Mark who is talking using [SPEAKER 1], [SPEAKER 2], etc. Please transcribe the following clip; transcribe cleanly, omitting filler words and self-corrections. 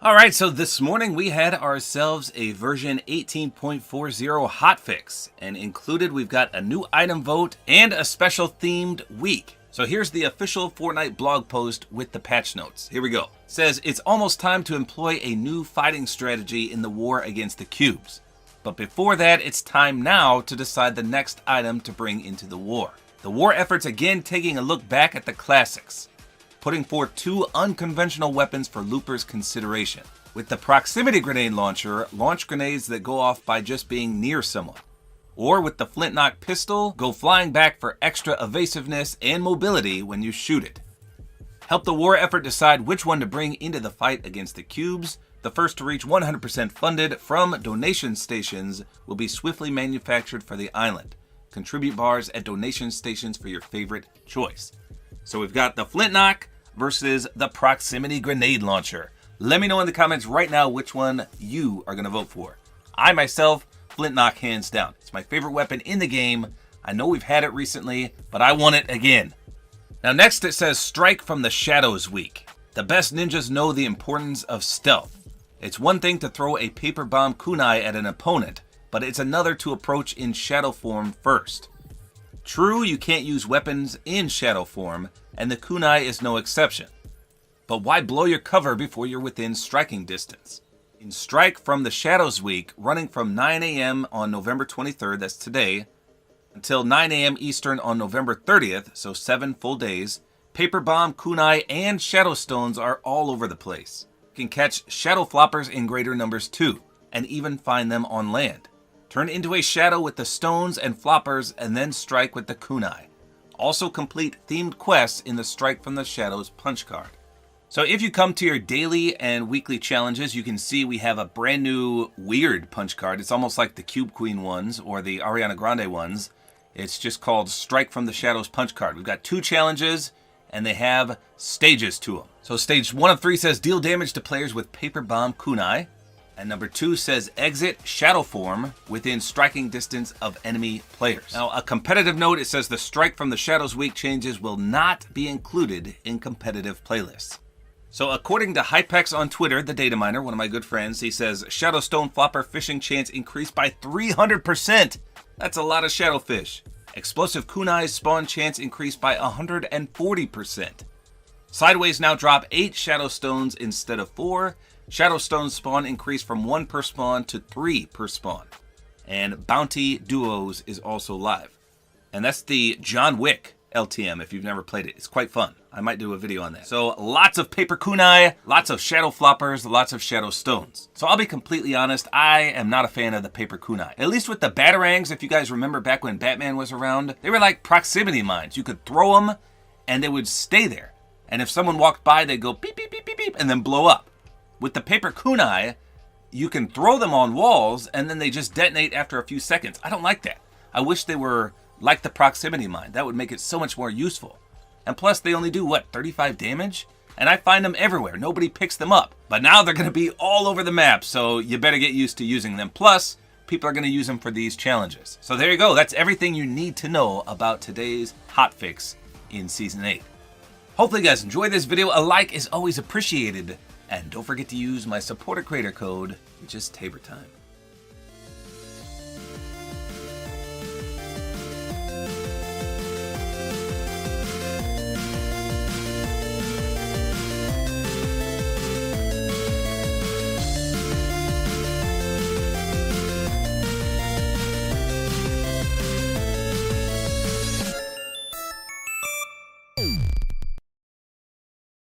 [SPEAKER 1] Alright, so this morning we had ourselves a version 18.40 hotfix, and included we've got a new item vote and a special themed week. So here's the official Fortnite blog post with the patch notes. Here we go. It says, it's almost time to employ a new fighting strategy in the war against the cubes. But before that, it's time now to decide the next item to bring into the war. The war effort's again taking a look back at the classics, putting forth two unconventional weapons for loopers' consideration. With the proximity grenade launcher, launch grenades that go off by just being near someone. Or with the flintlock pistol, go flying back for extra evasiveness and mobility when you shoot it. Help the war effort decide which one to bring into the fight against the cubes. The first to reach 100% funded from donation stations will be swiftly manufactured for the island. Contribute bars at donation stations for your favorite choice. So we've got the flintlock versus the proximity grenade launcher. Let me know in the comments right now which one you are going to vote for. I myself, flintlock hands down. It's my favorite weapon in the game. I know we've had it recently, but I want it again. Now next it says strike from the shadows week. The best ninjas know the importance of stealth. It's one thing to throw a paper bomb kunai at an opponent, but it's another to approach in shadow form first. True, you can't use weapons in shadow form, and the kunai is no exception. But why blow your cover before you're within striking distance? In Strike from the Shadows week, running from 9 a.m. on November 23rd, that's today, until 9 a.m. Eastern on November 30th, so 7 full days, Paper Bomb, Kunai, and Shadowstones are all over the place. You can catch Shadow Floppers in greater numbers too, and even find them on land. Turn into a shadow with the stones and floppers, and then strike with the kunai. Also complete themed quests in the Strike from the Shadows punch card. So if you come to your daily and weekly challenges, you can see we have a brand new weird punch card. It's almost like the Cube Queen ones or the Ariana Grande ones. It's just called Strike from the Shadows punch card. We've got 2 challenges, and they have stages to them. So stage 1 of 3 says deal damage to players with Paper Bomb Kunai. And number 2 says exit shadow form within striking distance of enemy players. Now, a competitive note, it says the Strike from the Shadows week changes will not be included in competitive playlists. So according to HOTFIX on Twitter, the data miner, one of my good friends, he says Shadowstone flopper fishing chance increased by 300%. That's a lot of shadowfish. Explosive kunai spawn chance increased by 140%. Sideways now drop 8 Shadowstones instead of 4. Shadowstone spawn increased from 1 per spawn to 3 per spawn. And Bounty Duos is also live. And that's the John Wick LTM if you've never played it. It's quite fun. I might do a video on that. So lots of paper kunai, lots of shadow floppers, lots of shadow stones. So I'll be completely honest, I am not a fan of the paper kunai. At least with the batarangs, if you guys remember back when Batman was around, they were like proximity mines. You could throw them and they would stay there. And if someone walked by, they'd go beep, beep, beep, beep, beep, and then blow up. With the paper kunai, you can throw them on walls and then they just detonate after a few seconds. I don't like that. I wish they were like the proximity mine. That would make it so much more useful. And plus, they only do, what, 35 damage? And I find them everywhere. Nobody picks them up. But now they're going to be all over the map, so you better get used to using them. Plus, people are going to use them for these challenges. So there you go. That's everything you need to know about today's hotfix in Season 8. Hopefully you guys enjoyed this video. A like is always appreciated. And don't forget to use my Support-A-Creator Code, which is tabortime.